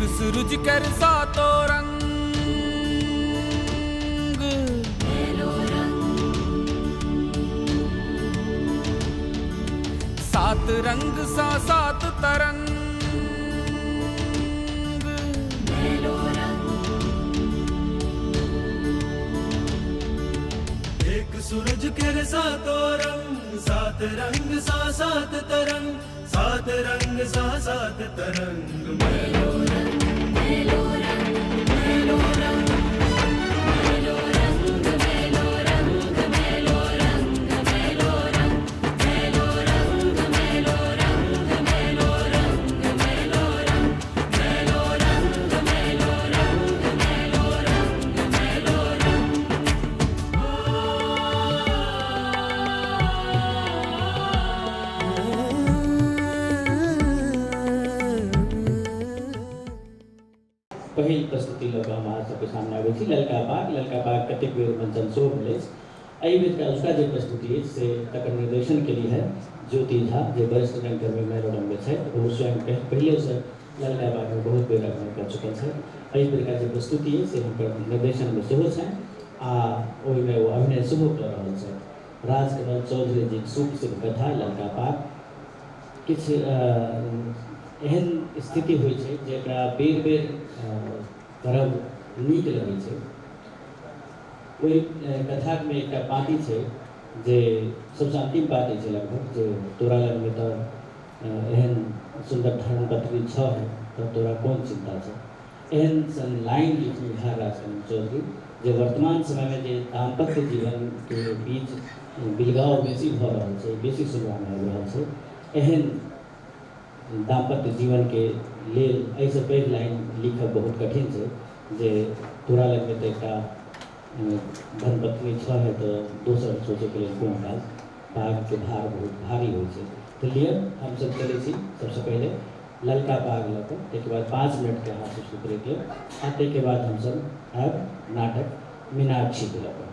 सूरज कर सातो रंग, सात रंग सा सात तरंग, एक सूरज के सातो रंग, सात रंग सा सात तरंग, सात रंग सा सात तरंग। मेलो रंग, मेलो रंग, मेलो रंग, मेलो रंग, मेलो रंग, मेलो रंग, मेलो रंग, मेलो रंग, मेलो रंग, मेलो रंग, मेलो रंग, मेलो रंग, मेलो रंग, मेलो रंग, मेलो रंग। पहिल प्रस्तुति लऽ कऽ हम अहाँ सबके सामने आबै छी ललका बाग कतेक बेर मंचन शो भेल अछि। एहि बेरका उसका जे प्रस्तुति अछि से तकर निर्देशन केली है ज्योति झा, जे वरिष्ठ रंगकर में मेलोडम में छै। वो स्वयं पहले से ललका बाग में बहुत बेर अभिनय कर चुकल छै। एहि बेरका जे प्रस्तुति अछि से हुनकर निर्देशन में सेहो छै आ ओहिमे वो अभिनय सेहो कऽ रहल छै। राजकमल चौधरी जी सुप्रसिद्ध कथा ललका बाग। किछु एहन स्थिति होइ छै जेकरा बेर बेर करब नीक लगै छै। ओहि कथामे एकटा पाँति छै जे सबसँ अंतिम पाँति छै लगभग, जे तोरा लगमे तऽ एहन सुंदर धर्मपत्नी छ है तऽ तोरा कोन चिंता छै। एहन सन लाइन लिखनिहार राजकमल चौधरी, जे वर्तमान समय में जे दाम्पत्य जीवन के बीच बिलगाव बेसी भऽ रहल छै, बेसी सुनबामे आबि रहल छै। एहन दाम्पत्य जीवन के लेल एहिसँ पैघ लाइन लिखब बहुत कठिन छै, जे तोरा लगमे तऽ एकटा धर्मपत्नी छ है तो दोसर सोचे के लेल कोन काज। बाग के भार बहुत भारी होइ छै। तो लिए हम सब चले छी सबसे पहले ललका बाग लऽ कऽ, ताहिके बाद 5 मिनट के अहाँ सब ब्रेक लेब आ ताहिके बाद हम सब आयब नाटक मीनाक्षी के लऽ कऽ।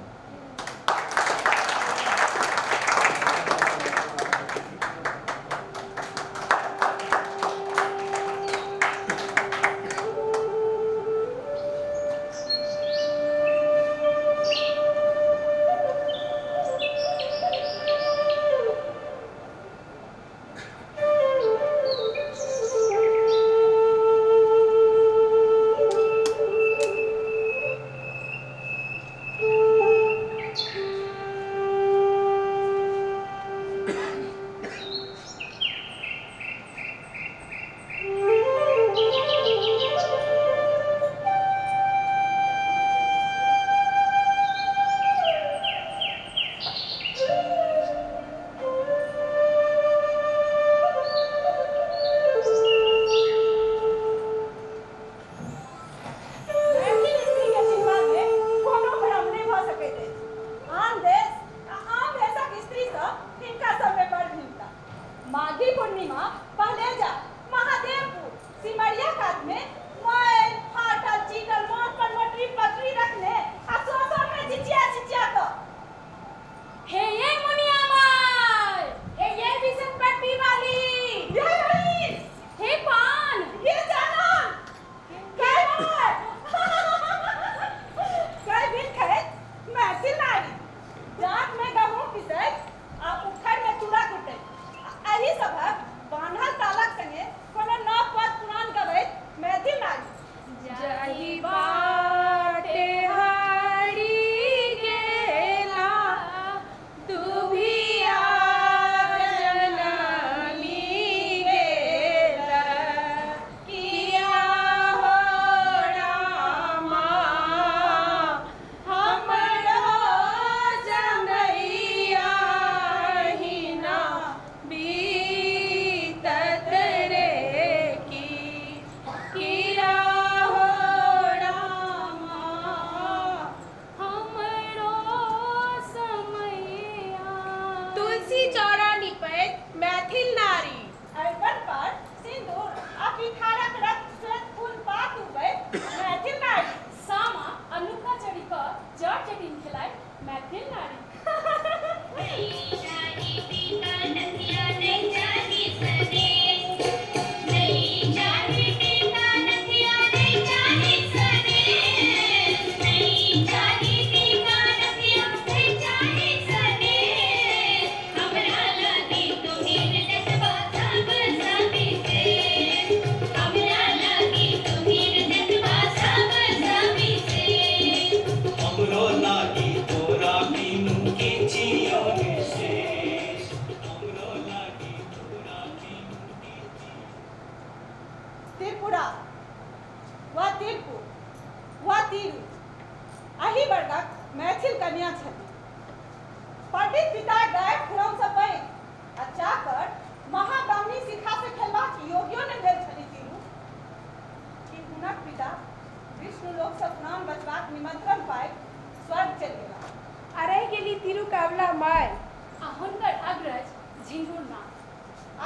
झिंगुर ना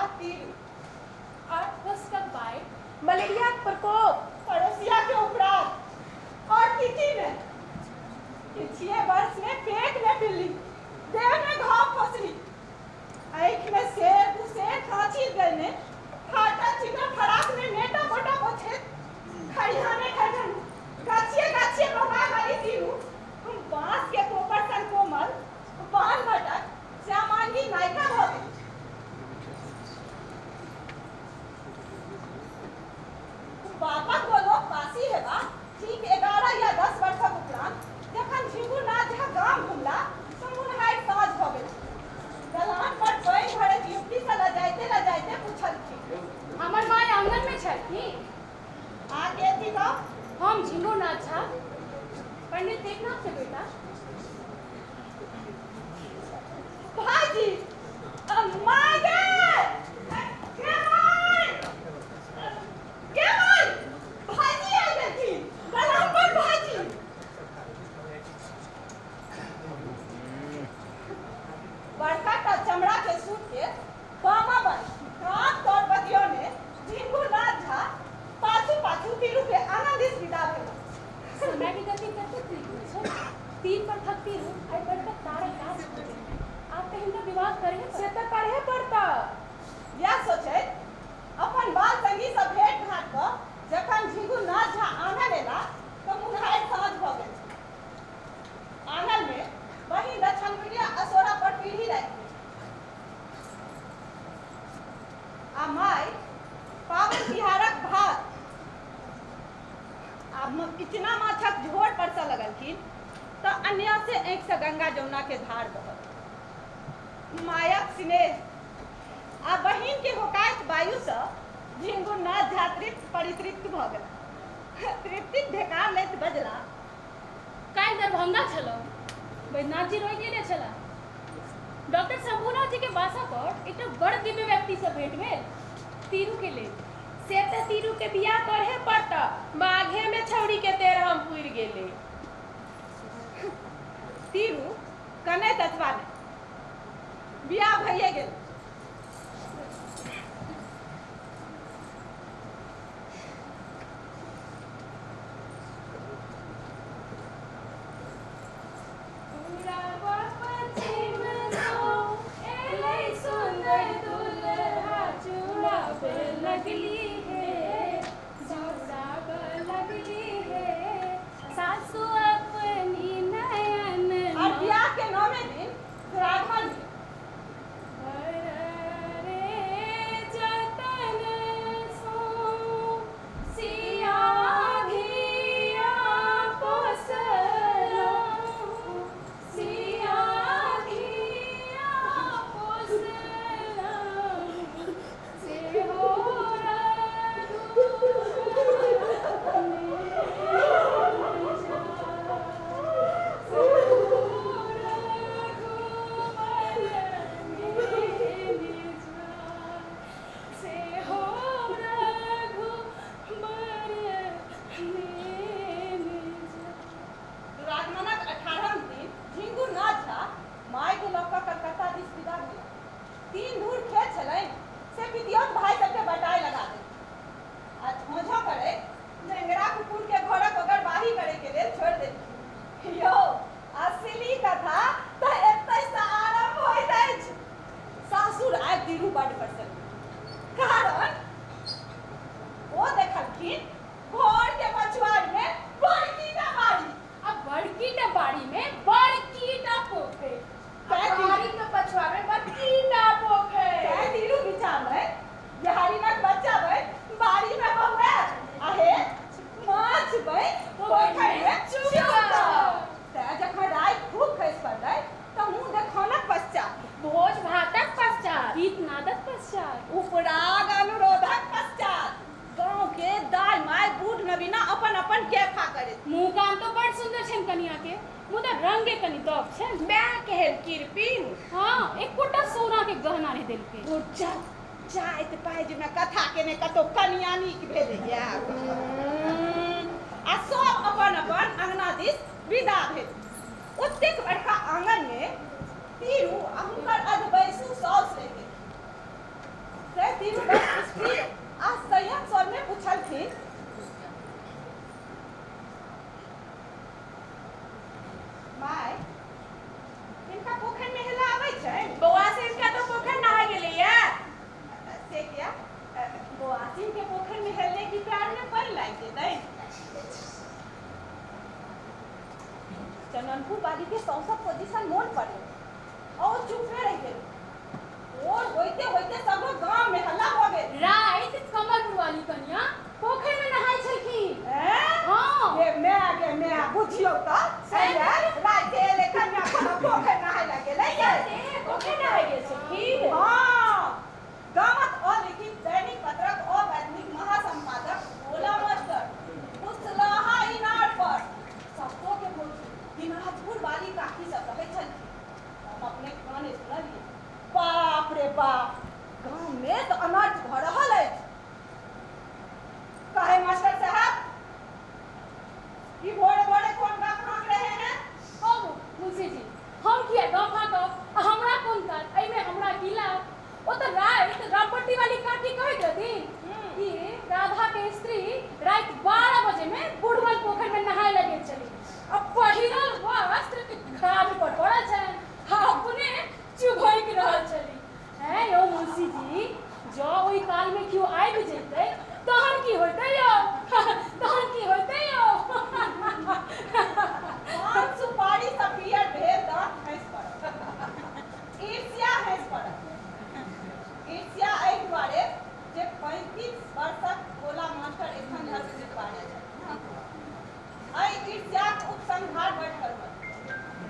आ तीर और उसका बाइट मलेरिया के प्रकोप पड़ोसिया के उपरांत और तिथि में 6 वर्ष में पेट में पिल्ली देह में घाव फसली आँख में शेर दूसरे खांची गलने फाटा चिकन फराक में मेटा मोटा बोछे खड़ियाने खड़न गाछिए बना वाली तीरू बांस के कोपर सन कोमल पान भटक श्यामांगी नायिका हो गई बापा बोलो पासी है बा ठीक 11 या 10 वर्षक उपरांत जखन झिंगुर नाथ झा गाम घुमला तो मुनहाइ साँझ भ गेल दलान पर पानि भरैत युवती से लजाइते पूछलखिन हमर माय आंगन में छथि आगे थी तो हम झिंगुर नाथ झा पंडित देखनाथ के बेटा भाईजी माय गे के माय भाईजी आ गई थी दलान पर भाईजी बड़का का चमड़ा के सूट के बामा बन हाथ तोड़ बदियों ने झिंगुर नाथ झा पाछू तीरू के आनंदित विदा भेल समय की गति करते तीन पर थकती हूँ आई बढ़कर तारा काज आप कहीं का विवाह करें से तो करहे पड़ता या सोचे अपन बाल संगी से भेंट घाट क जखन झिंगुर नाथ झा आंगन एला तो मुनहाइ साँझ भ गेल आंगन में वही लछनपुरिया असोरा पर पीढ़ी राखि आ माय पावन तिहारक भात अब इतना माछक झोर पर से लगलखिन तो अन्य से आँख से गंगा जमुना के धार बहल मायक स्नेह आ बहिन के होकायत वायु से झिंगुर नाथ झा परितृप्त भ गेल तृप्ति ढेकार लैत बजला काल्हि दरभंगा छलौ वैद्यनाथ जी रोइ गेले छला डॉक्टर शंभुनाथ जी के बासा पर एकटा बड़ दिव्य व्यक्ति से भेंट भेल तीरू के लेल से त तीरू के बियाह करहे पड़ता माघे में छौड़ी के 13 हम पुर गेले तीरू कने ततवा ने बियाह भइए गेल वाह, गांव में तो अनर्थ भ रहल अछि। काहे मास्टर साहब, ई भोरे-भोरे कोन गप हाँक रहे हैं? ओ मुंशी जी, हम किया गप हाँकब? हमरा कोन काज? एहिमे हमरा की लाभ? ओ तऽ राति रामपट्टी वाली काकी कहैत रहथिन कि राधा के स्त्री राति 12 बजे में बुढ़वन पोखर में नहाय लगे चली। अब पहिरल वस्त्र घाट पर पड़ल छनि, अपने चुभैक रहल छली। हैं यौ मुंशी जी, जो ओहि काल में क्यों आबि जैतै तहन की होतै यौ? तहन की होतै यौ? पान सुपारी सँ पियर भेल दाँत खसि पड़त। ईर्ष्या खसि पड़त। ईर्ष्या एहि दुआरे जे 35 वर्षक भोला मास्टर एखन धरि जितबारे छथि। एहि ईर्ष्याक उपसंहार बड़ करब।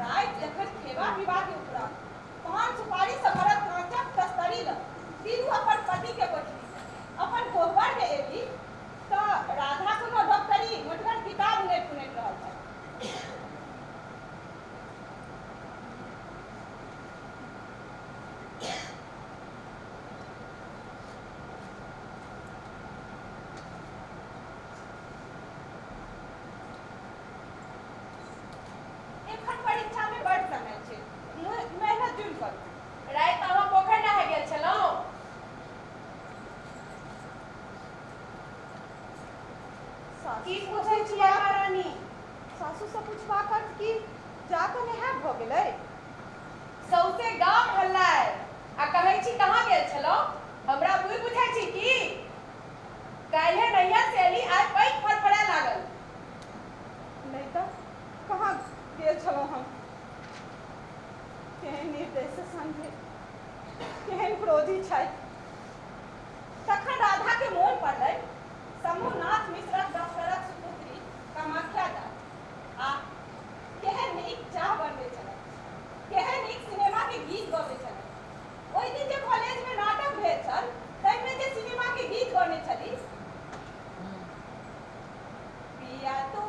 राति जखन खेबा पीबा के उपरांत पान सुपारी सँ भरल काँचक तस्तरी लऽ तीनू अपन पति के कोठली अपन कोहबर में एली तऽ राधा कोनो डॉक्टरी मोटगर किताब उनैट रहल छल। एखन परीक्षा में बड़ समय छै, मेहनत जुन करू। राति अहाँ पोखरि नहाय गेल छलहुँ? की पूछै छियै महारानी? सासू सँ पूछबाक अर्थ की जाकऽ नहायब भऽ गेलै? सौसे गाम हल्ला अइ आ कहै छी कहाँ गेल छलहुँ? हमरा बुझि बुझै छी की? काल्हे नैहर से एली, आज पैक फड़फड़ाए लागल। नहीं तऽ कहाँ गेल छलहुँ हम? केहन निर्दयी संगे, केहन क्रोधी छथि। तखन राधा के मोन पड़लै शंभुनाथ मिश्रक डॉक्टरक सुपुत्री कामाख्या दास। आ केहन नीक चाह बनबै छलथि, केहन नीक सिनेमा के गीत गबै छलथि। ओहि दिन जे कॉलेज में नाटक भेल छल ताहिमे जे सिनेमा के गीत गौने छली, पिया तो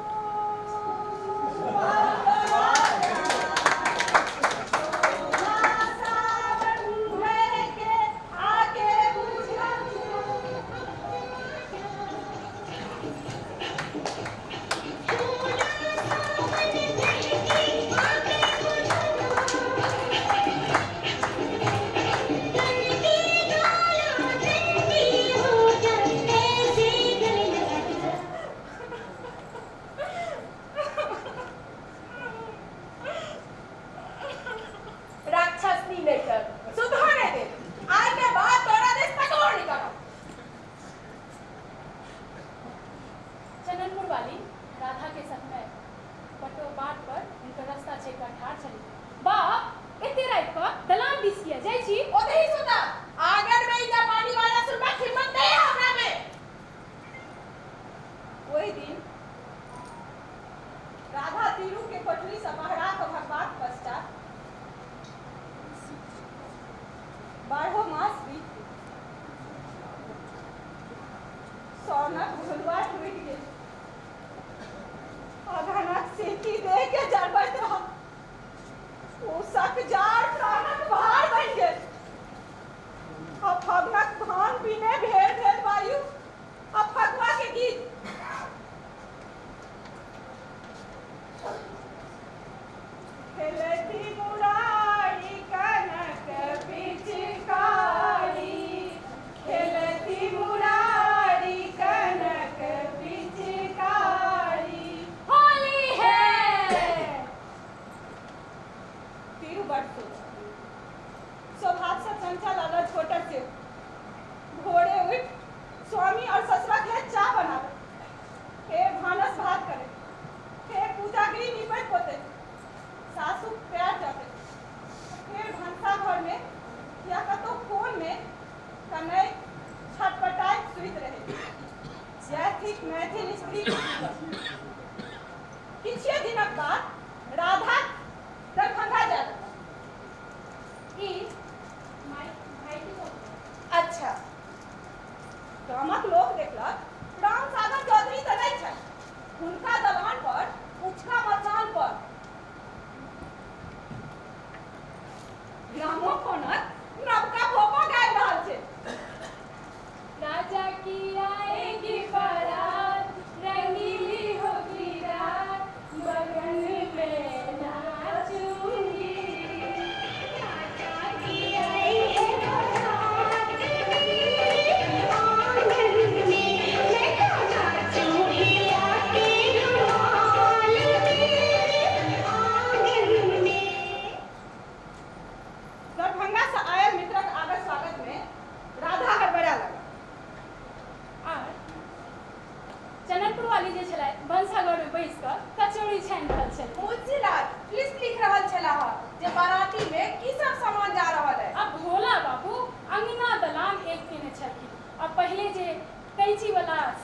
राक्षसनी लेकर सुधारे दे। आज के बाद तोरा देश तकवा नहीं करब। चननपुर वाली राधा के संग में बटो बाट पर उनकर रास्ता छै का ठाढ़ छली। बाप एते राति कऽ दलान दिस किया जाइ छी? ओतही सुता। आंगन में ई जापानी वाला सुनबाक हिम्मत नहीं है हमरा में। ओहि दिन राधा तीरू के कोठली सँ बहरा कऽ भगबाक पश्चात 12 मास बीत गेल। सोनक भुलवा टूटि गेल, अधनक सीटी दे के जरबैत रहल। उसक जार प्राणक भार बनि गेल। फगुनक धान पीने भेल भेल वायु आ फगुआ के गीत। खेलती मुरारी कनक पिचकारी, खेलती मुरारी कनक पिचकारी। होली है। तीरू बड़ स्वभाव से चंचल अलग छोटर से भोरे उठ स्वामी और ससुरा के चाह बनावे, फिर भानस भात करे, फिर पूजा गृह निपट पोते, सासू पैर जाते, फिर भंसा घर में या कतो कोन में कनई छटपटाई सुइत रहे। यह ठीक मैथिल स्त्री के जीवन। किछे दिनक बाद राधा दरभंगा जा ई माई भाई की बोल। अच्छा गामक लोक देखलक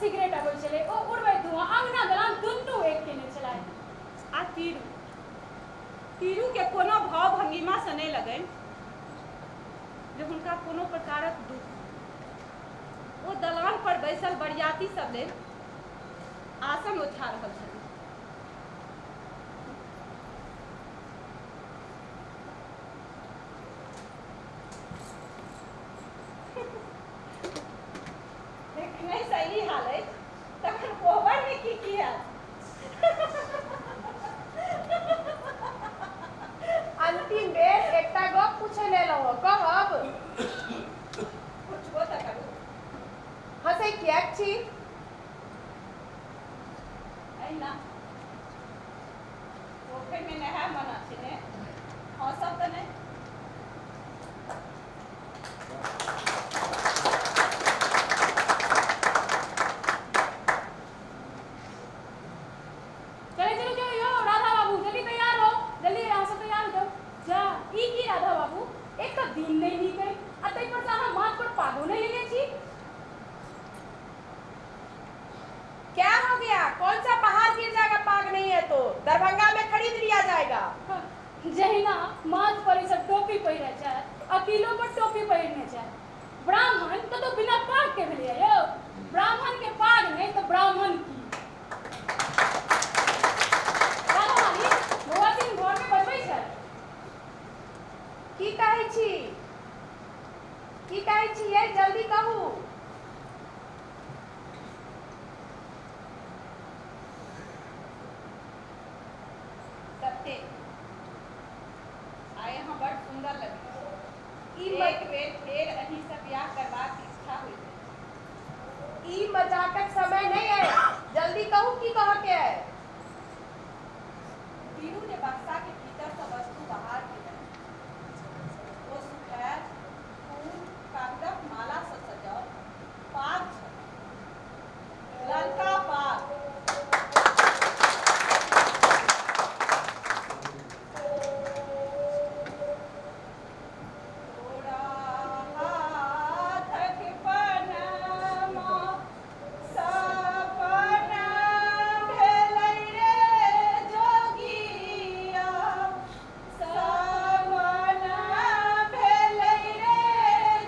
सिगरेट अबै छलै ओ उड़बै धुआं अंगना दलान दुनू एक केने छलै आ तीरू के कोनो भाव भंगिमा से नहीं लगन जे हुनका कोनो प्रकारक दुख ओ दलान पर बैसल बरियाती सब लेल आसन ओछा रहल छल। देखने सही हाल है तखन कोहबर में की है अंतिम बेर एकटा गप पूछे ले लो कहब पूछबो त करू हंसै किएक छी? अहिना पोखरि में नहाय मना छै ने हंसब त नहीं। चले चलो जो यो राधा बाबू जल्दी तैयार हो, जल्दी यहाँ से तैयार हो जाओ। जा ई की राधा बाबू एक तो दिन नहीं निकल आ तई पर से अहाँ माथ पर पागो नहीं लेने छी। क्या हो गया? कौन सा पहाड़ गिर जाएगा पाग नहीं है तो? दरभंगा में खरीद लिया जाएगा। जहिना माथ पर ई सब टोपी पहिरे छै अकीलो पर टोपी पहिरने छै ब्राह्मण तो बिना पाग के भेलिए यो ब्राह्मण के पाग नहीं तो ब्राह्मण की राधा रानी बौआ दिन घर में बजबै छै की कहै छी? की कहै छियै जल्दी कहू। सत्य आए यहाँ बड़ सुंदर लगे एक बेर फेर अही से ब्याह करबाक इच्छा होइत। ई मजाकक समय नहीं है, जल्दी कहू की कह के है। तीरू ने बक्सा के भीतर से वस्तु बाहर निकाली। वो सुखैर फूल कागजक माला से सजाओ पाग छल। ललका पाग तोरा हाथक पनमा सपना भेलै रे जोगिया सपना भेलै रे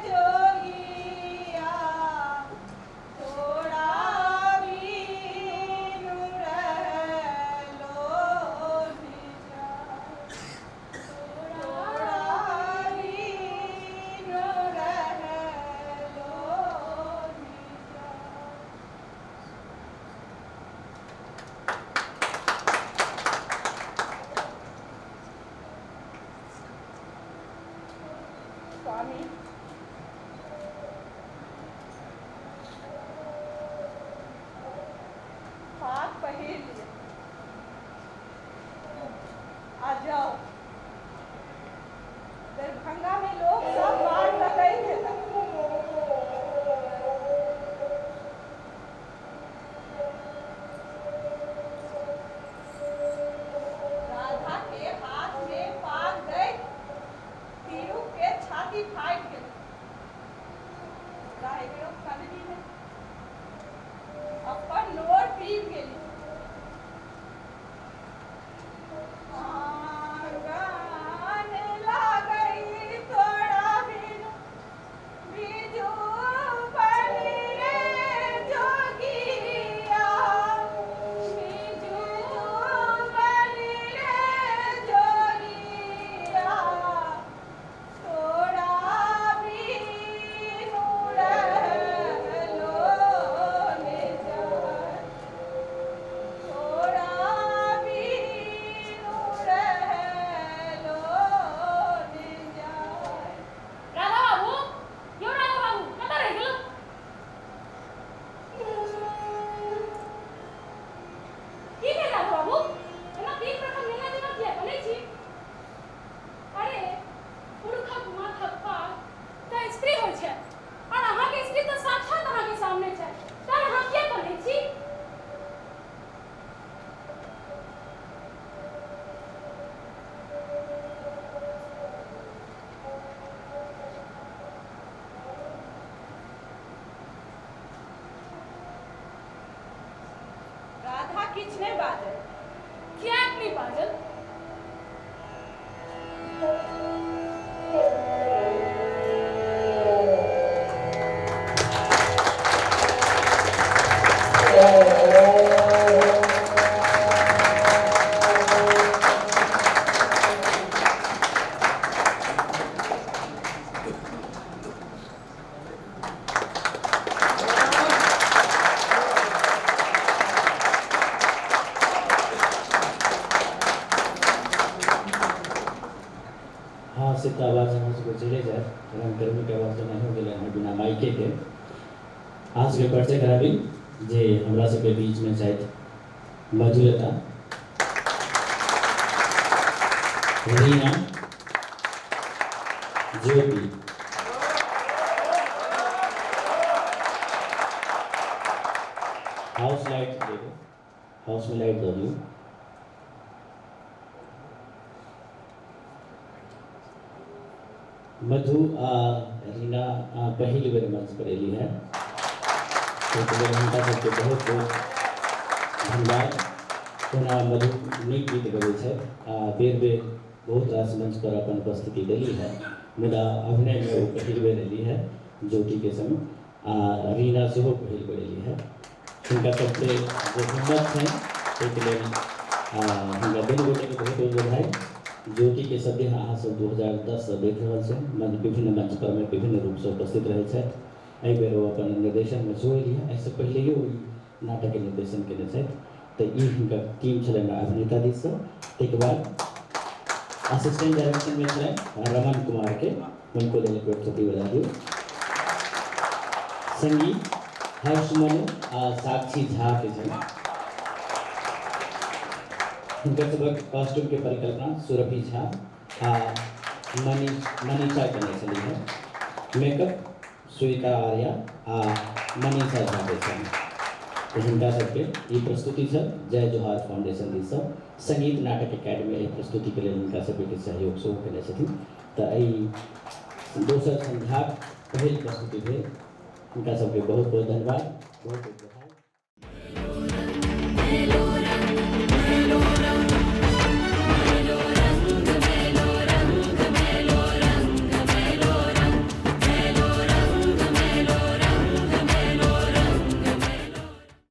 जोगिया तोरा बिनु रहलो निजा तोरा बिनु रहलो निजा। स्वामी पाग पहिर लिया आ जाओ। दरभंगा में लोग सब बाढ़ लगाएंगे राधा के हाथ में पाग दे तीरू के छाती फाट गेल। किछु नहि बाजल। किएक नहि बाजल? हाँ से तो आवाज़ हमरा सबके चले जाए, रंगकर्मी के आवाज़ तो नहीं हो गेलै हँ बिना माइके के। अहाँ सबके परिचय कराबी जे हमरा सबके बीच में शायद मधुलता, रीना, ज्योति, हाउस लाइट देखो, हाउस में लाइट दो दियो। मधु आ रीना पहिल बेर मंच पर एली है, तो हुनका सबके बहुत बहुत धन्यवाद। कोना मधु नीक गीत गबैत छथि आ बेर बेर बहुत रास मंच पर अपन उपस्थिति देली है, मुदा अभिनय में वो पहिल बेर एली है ज्योति के संग, आ रीना सेहो पहिल बेर एली है। हुनका सबके जो हिम्मत छनि ताहिके लेल हुनका दुनू गोटेके बहुत बहुत बधाई। ज्योति के सद्य अहाँ सब 2010 से देख रहल छै, विभिन्न मंच पर में विभिन्न रूप से उपस्थित रहै छथि। एहि बेर ओ अपन निर्देशन में सेहो एली है, एहिसँ पहिलेयो ई नाटक के निर्देशन केने छथि, तऽ ई हुनकर टीम छलनि अभिनेता दिससँ। ताहिके बाद असिस्टेंट डायरेक्शन में छलनि रमन कुमार के, हुनको लेल एक बेर छुट्टी बजा दियौ। संगीत हर्ष मनु आ साक्षी झा के छनि। हुनकर सबक कॉस्ट्यूम के परिकल्पना सुरभि झा आ मनीषा केने छली है। मेकअप श्वेता आर्या आ मनीषा झा के छनि। तो हुनका सबके ई प्रस्तुति छल जय जोहार फाउंडेशन दिससँ। संगीत नाटक अकेडमी एहि प्रस्तुति के लेल हुनका सबके सहयोग सेहो केने छथिन। तऽ एहि दोसर संध्याक पहिल प्रस्तुति भेल, हुनका सबके बहुत बहुत धन्यवाद, बहुत बहुत बधाई।